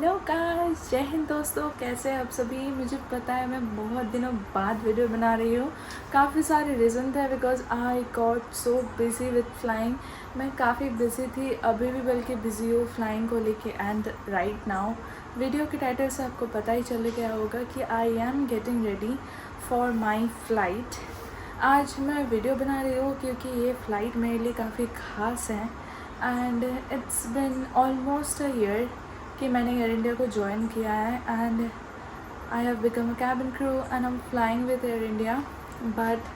Hello guys, जय हिंद दोस्तों। कैसे हैं आप सभी? मुझे पता है मैं बहुत दिनों बाद वीडियो बना रही हूँ। काफ़ी सारे रीज़न थे because I got so busy with flying. मैं काफ़ी बिज़ी थी, अभी भी बल्कि बिज़ी हूँ फ्लाइंग को लेके। एंड राइट नाउ वीडियो के टाइटल से आपको पता ही चल गया होगा कि I am getting ready for my flight. आज मैं वीडियो बना रही हूँ क्योंकि ये फ़्लाइट मेरे लिए काफ़ी ख़ास है। And it's been almost a year कि मैंने एयर इंडिया को ज्वाइन किया है। And I have become a cabin crew and I am flying with air India, but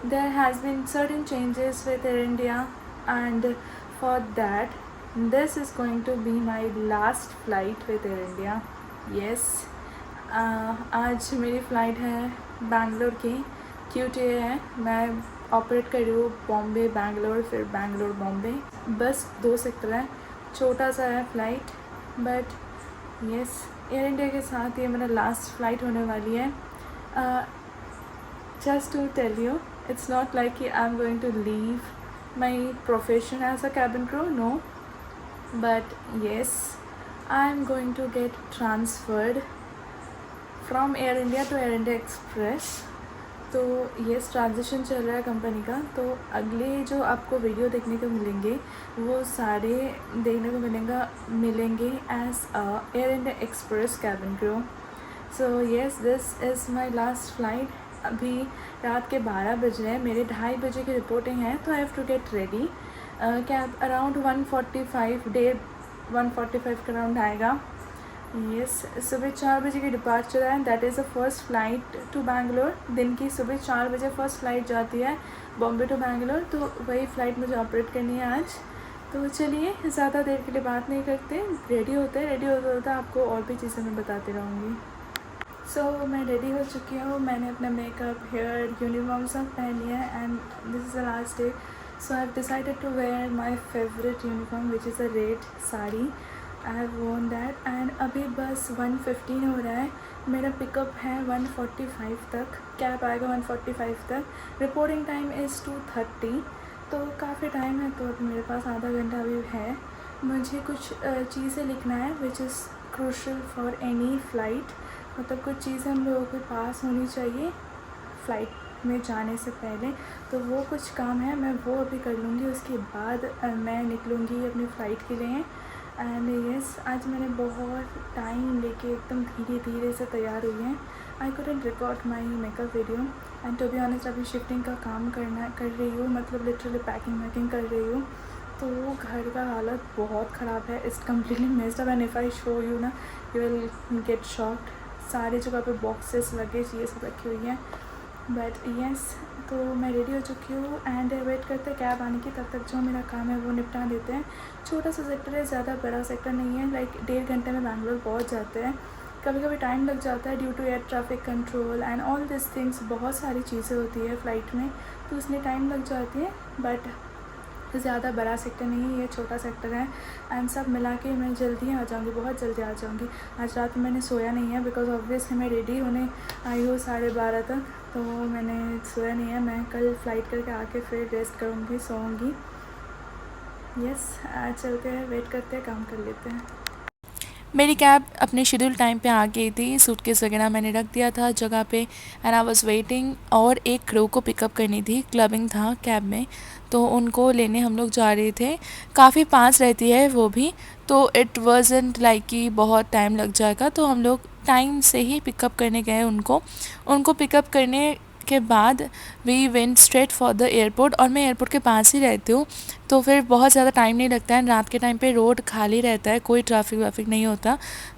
there has been certain changes with Air India, and for that this is going to be my last flight with Air India. Yes, आज मेरी flight है बैंगलोर की, QTA है। मैं operate कर रही हूँ बॉम्बे बैंगलोर, फिर बैंगलोर बॉम्बे। बस 2 सेक्टर है, छोटा सा है flight, but yes, air India के साथ ये मेरा लास्ट फ़्लाइट होने वाली है। Just to tell you, it's not like I'm going to leave my profession as a cabin crew, no. But yes, I'm going to get transferred from Air India to Air India Express. तो ये transition चल रहा है company का। तो अगले जो आपको वीडियो देखने को मिलेंगे वो सारे देखने को मिलेंगे as a Air India Express cabin crew. So yes, this is my last flight. अभी रात के 12 बज रहे हैं, मेरे 2:30 बजे की रिपोर्टिंग है, तो I have to get ready. Cab around 1:45 1:45 के अराउंड आएगा। यस, सुबह 4 बजे की डिपार्चर है। That is the first flight to Bangalore. दिन की सुबह 4 बजे फर्स्ट फ़्लाइट जाती है बॉम्बे टू बैंगलोर, तो वही फ़्लाइट मुझे ऑपरेट करनी है आज। तो चलिए ज़्यादा देर के लिए बात नहीं करते, रेडी होते आपको और भी चीज़ें मैं बताती रहूँगी। सो मैं रेडी हो चुकी हूँ, मैंने अपना मेकअप, हेयर, यूनिफॉर्म सब पहन लिया है। And this is the last day, so I have decided to wear my favourite uniform which is a red sari. I have worn that. And अभी बस 1:15 हो रहा है। मेरा पिकअप है 1:45 तक, कैब आएगा 1:45 तक। रिपोर्टिंग टाइम इज़ 2:30, तो काफ़ी टाइम है। तो अभी मेरे पास आधा घंटा अभी है। मुझे कुछ चीज़ें लिखना है which is crucial for any flight. मतलब कुछ चीज़ें हम लोगों के पास होनी चाहिए फ़्लाइट में जाने से पहले, तो वो कुछ काम है, मैं वो अभी कर लूँगी। उसके बाद मैं निकलूँगी अपनी फ़्लाइट के लिए। एंड यस, आज मैंने बहुत टाइम लेके एकदम धीरे धीरे से तैयार हुई हैं। I couldn't record my makeup video. And to be honest, अभी शिफ्टिंग का काम कर रही हूँ, मतलब लिटरली पैकिंग वैकिंग कर रही हूँ। तो घर का हालत बहुत ख़राब है, it's completely messed up. And if I show you ना, यू विल गेट शॉक्ड। सारी जगह पे बॉक्सेस, लगेज, ये सब रखी हुई हैं। बट यस, तो मैं रेडी हो चुकी हूँ एंड वेट करते हैं कैब आने की। तब तक जो मेरा काम है वो निपटा देते हैं। छोटा सा सेक्टर है, ज़्यादा बड़ा सेक्टर नहीं है। लाइक 1.5 घंटे में बैंगलोर पहुँच जाते हैं। कभी कभी टाइम लग जाता है due to air traffic control and all this things. बहुत सारी चीज़ें होती है फ़्लाइट में, तो उसमें टाइम लग जाती है। बट ज़्यादा बड़ा सेक्टर नहीं है, ये छोटा सेक्टर है। एंड सब मिला के मैं जल्दी आ जाऊँगी, बहुत जल्दी आ जाऊँगी। आज रात में मैंने सोया नहीं है बिकॉज ऑब्वियसली मैं रेडी होने आई हूँ 12:30 तक, तो मैंने सोया नहीं है। मैं कल फ़्लाइट करके आके फिर रेस्ट करूँगी, सोऊंगी। यस, चलते हैं, वेट करते हैं, काम कर लेते हैं। मेरी कैब अपने शेड्यूल टाइम पे आ गई थी। सूटकेस वगैरह मैंने रख दिया था जगह पे एंड आई वाज वेटिंग। और एक क्रू को पिकअप करनी थी, क्लबिंग था कैब में, तो उनको लेने हम लोग जा रहे थे। काफ़ी पास रहती है वो भी, तो इट वाजंट लाइक कि बहुत टाइम लग जाएगा। तो हम लोग टाइम से ही पिकअप करने गए उनको पिकअप करने के बाद we went straight for the airport. और मैं एयरपोर्ट के पास ही रहती हूँ, तो फिर बहुत ज़्यादा टाइम नहीं लगता है। रात के टाइम पे रोड खाली रहता है, कोई ट्रैफिक वाफिक नहीं होता,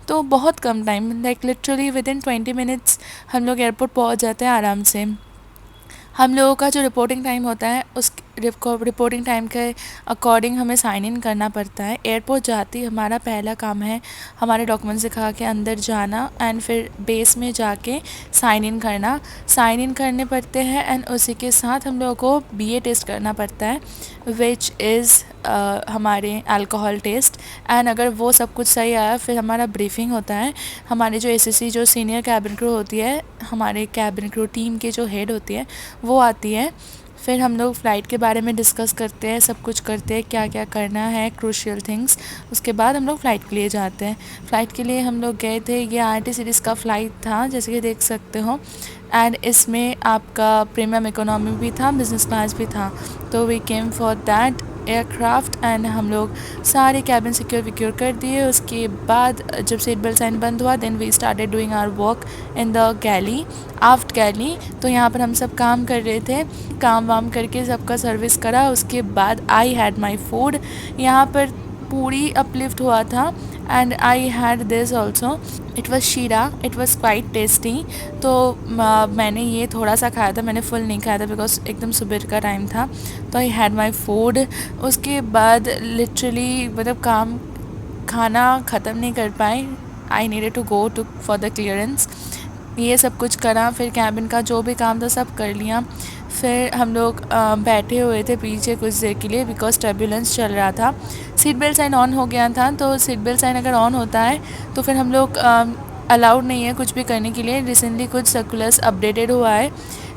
तो बहुत कम time, like literally within 20 minutes हम लोग एयरपोर्ट पहुँच जाते हैं आराम से। हम लोगों का जो रिपोर्टिंग टाइम होता है उस रिपोर्टिंग टाइम के अकॉर्डिंग हमें साइन इन करना पड़ता है। एयरपोर्ट जाते ही हमारा पहला काम है हमारे डॉक्यूमेंट्स दिखा के अंदर जाना एंड फिर बेस में जाके साइन इन करने पड़ते हैं। एंड उसी के साथ हम लोगों को BA टेस्ट करना पड़ता है, विच इज़ हमारे अल्कोहल टेस्ट। एंड अगर वो सब कुछ सही आया फिर हमारा ब्रीफिंग होता है। हमारे जो ACC जो सीनियर कैबिन क्रू होती है, हमारे कैबिन क्रू टीम के जो हेड होती है, वो आती है। फिर हम लोग फ़्लाइट के बारे में डिस्कस करते हैं, सब कुछ करते हैं, क्या क्या करना है, क्रूशियल थिंग्स। उसके बाद हम लोग फ़्लाइट के लिए जाते हैं। फ़्लाइट के लिए हम लोग गए थे, ये आरटी सीरीज़ का फ़्लाइट था जैसे कि देख सकते हो। एंड इसमें आपका प्रीमियम इकोनॉमी भी था, बिज़नेस क्लास भी था। तो we came for that aircraft and हम लोग सारे कैबिन सिक्योर कर दिए। उसके बाद जब सीट बेल्ट साइन बंद हुआ, then we started doing our work in the galley, aft galley. तो यहाँ पर हम सब काम कर रहे थे, काम वाम करके सबका सर्विस करा। उसके बाद आई हैड माई फूड, यहाँ पर पूरी अपलिफ्ट हुआ था and I had this also, it was शीरा, इट वॉज क्वाइट टेस्टी। तो मैंने ये थोड़ा सा खाया था, मैंने फुल नहीं खाया था बिकॉज एकदम सुबह का टाइम था। तो आई हैड माई फूड। उसके बाद लिटरली मतलब काम खाना ख़त्म नहीं कर पाए, I needed to go to for the clearance. ये सब कुछ करा, फिर कैबिन का जो भी काम था सब कर लिया। फिर हम लोग बैठे हुए थे पीछे कुछ देर के लिए बिकॉज टर्बुलेंस चल रहा था। सीट बेल्ट साइन ऑन हो गया था, तो सीट बेल्ट साइन अगर ऑन होता है तो फिर हम लोग अलाउड नहीं है कुछ भी करने के लिए। रिसेंटली कुछ सर्कुलर्स अपडेटेड हुआ है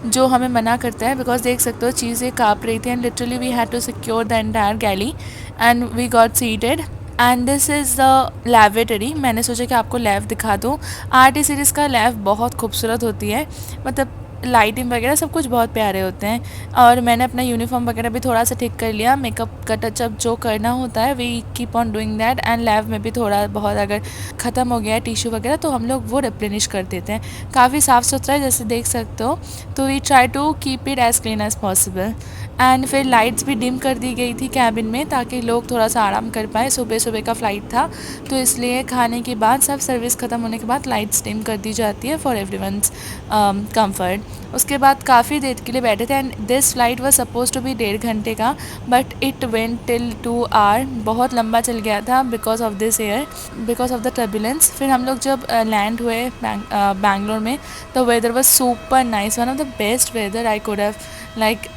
जो हमें मना करता है, बिकॉज देख सकते हो चीज़ें काँप रही थी and literally we had to secure the entire galley and we got seated. And this is the laboratory. मैंने सोचा कि आपको लैब दिखा दूँ। आरटी सीरीज़ का लैब बहुत खूबसूरत होती है, मतलब लाइटिंग वगैरह सब कुछ बहुत प्यारे होते हैं। और मैंने अपना यूनिफॉर्म वगैरह भी थोड़ा सा ठीक कर लिया, मेकअप का टचअप जो करना होता है we keep on doing that. And lab में भी थोड़ा बहुत अगर ख़त्म हो गया है टिश्यू वगैरह तो हम लोग वो रिप्लेनिश कर देते हैं। काफ़ी साफ़ सुथरा है जैसे देख सकते हो। तो we try to keep it as clean as possible. And फिर लाइट्स भी डिम कर दी गई थी कैबिन में ताकि लोग थोड़ा सा आराम कर पाए, सुबह सुबह का फ़्लाइट था तो इसलिए खाने के बाद सब सर्विस ख़त्म होने के बाद लाइट्स डिम कर दी जाती है फॉर एवरीवन्स कंफर्ट। उसके बाद काफ़ी देर के लिए बैठे थे and this flight was suppose to be 1.5 घंटे का, but it went till 2 hour. बहुत लंबा चल गया था because of this air, because of the turbulence. फिर हम लोग जब लैंड हुए बैंगलोर में, the weather was super nice, one of the best weather I could have like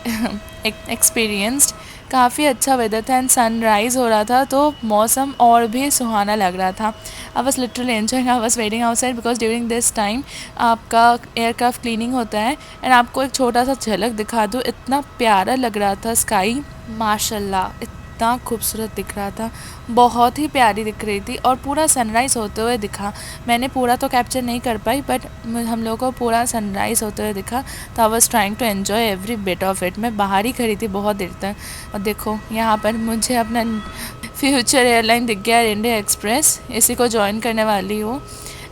experienced. काफ़ी अच्छा वेदर था एंड सनराइज़ हो रहा था तो मौसम और भी सुहाना लग रहा था। I was literally enjoying, I was waiting outside because during this time आपका एयरक्राफ्ट क्लीनिंग होता है। एंड आपको एक छोटा सा झलक दिखा दूँ, इतना प्यारा लग रहा था स्काई, माशाल्लाह इतना खूबसूरत दिख रहा था, बहुत ही प्यारी दिख रही थी और पूरा सनराइज़ होते हुए दिखा। मैंने पूरा तो कैप्चर नहीं कर पाई बट हम लोगों को पूरा सनराइज़ होते हुए दिखा। तो I was trying to enjoy every bit of it. मैं बाहर ही खड़ी थी बहुत देर तक। और देखो यहाँ पर मुझे अपना फ्यूचर एयरलाइन दिख गया, इंडिया एक्सप्रेस, इसी को ज्वाइन करने वाली हूँ।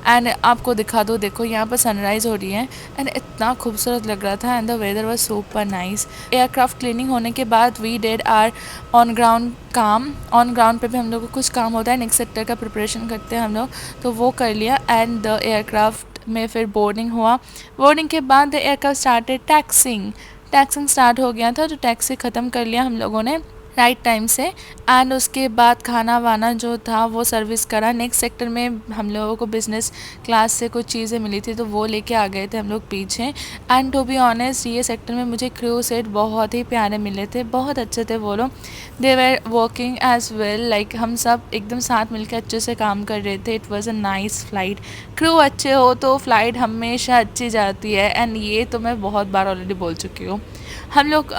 एंड आपको दिखा दो, देखो यहाँ पर सनराइज़ हो रही है एंड इतना खूबसूरत लग रहा था and the weather was super nice. Aircraft cleaning होने के बाद we did our on ground काम। ऑन ग्राउंड पे भी हम लोग को कुछ काम होता है, नेक्स्ट सेक्टर का प्रिपरेशन करते हैं हम लोग, तो वो कर लिया। एंड द एयरक्राफ्ट में फिर बोर्डिंग हुआ। बोर्डिंग के बाद the aircraft started taxiing. Taxiing start हो गया था तो टैक्सी ख़त्म कर लिया हम लोगों ने राइट टाइम से। एंड उसके बाद खाना वाना जो था वो सर्विस करा। नेक्स्ट सेक्टर में हम लोगों को बिज़नेस क्लास से कुछ चीज़ें मिली थी तो वो लेके आ गए थे हम लोग पीछे। एंड टू बी ऑनेस्ट ये सेक्टर में मुझे क्रू सेट बहुत ही प्यारे मिले थे, बहुत अच्छे थे वो लोग। They were working as well, like हम सब एकदम साथ मिलकर अच्छे से काम कर रहे थे। It was a nice flight. Crew अच्छे हो तो फ़्लाइट हमेशा अच्छी जाती है एंड ये तो मैं बहुत बार ऑलरेडी बोल चुकी हूँ। हम लोग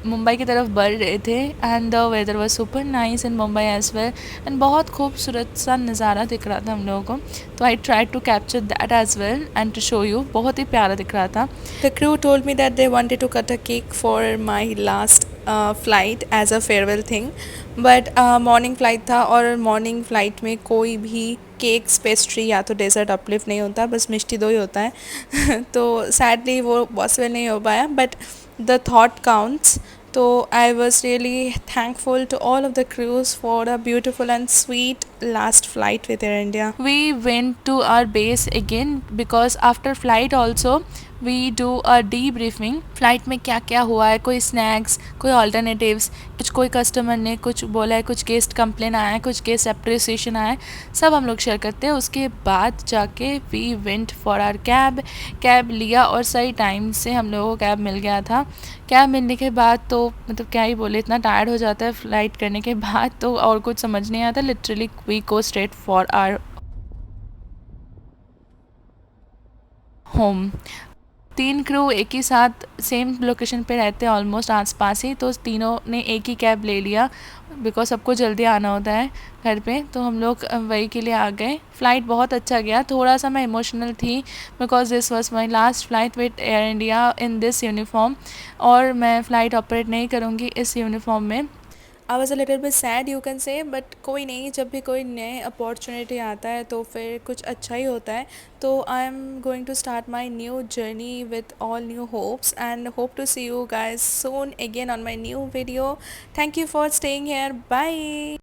मुंबई की तरफ बढ़ रहे थे and the weather was super nice in Mumbai as well and बहुत खूबसूरत सा नज़ारा दिख रहा था हम लोगों को। तो I try to capture that as well and to show you, बहुत ही प्यारा दिख रहा था। The crew told me that they wanted to cut a cake for my last flight as a farewell thing, but morning flight था और morning flight में कोई भी केक्स, पेस्ट्री या तो डेज़र्ट अपलिफ्ट नहीं होता, बस मिष्टी दो ही होता है तो सैडली वो पॉसिबल नहीं हो पाया, but the thought counts. So I was really thankful to all of the crews for a beautiful and sweet last flight with Air India. We went to our base again because after flight also we do a debriefing. Flight में क्या क्या हुआ है, कोई snacks, कोई alternatives, कुछ कोई customer ने कुछ बोला है, कुछ गेस्ट कंप्लेन आया है, कुछ गेस्ट अप्रिसिएशन आया है, सब हम लोग शेयर करते हैं। उसके बाद जाके we went for our cab लिया और सही टाइम से हम लोगों को कैब मिल गया था। कैब मिलने के बाद तो मतलब क्या ही बोले, इतना टायर्ड हो जाता है फ़्लाइट करने के बाद तो और कुछ समझ नहीं आता। Literally we go straight for our home. 3 crew एक ही साथ सेम लोकेशन पे रहते हैं ऑलमोस्ट आस-पास ही, तो तीनों ने एक ही कैब ले लिया बिकॉज़ सबको जल्दी आना होता है घर पे, तो हम लोग वही के लिए आ गए। फ़्लाइट बहुत अच्छा गया, थोड़ा-सा मैं इमोशनल थी because this was my last flight with air India in this uniform, और मैं फ़्लाइट ऑपरेट नहीं करूँगी इस यूनिफ़ॉर्म में। I was a little bit sad you can say, but कोई नहीं, जब भी कोई नए अपॉर्चुनिटी आता है तो फिर कुछ अच्छा ही होता है। तो I am going to start my new journey with all new hopes and hope to see you guys soon again on my new video. Thank you for staying here. Bye.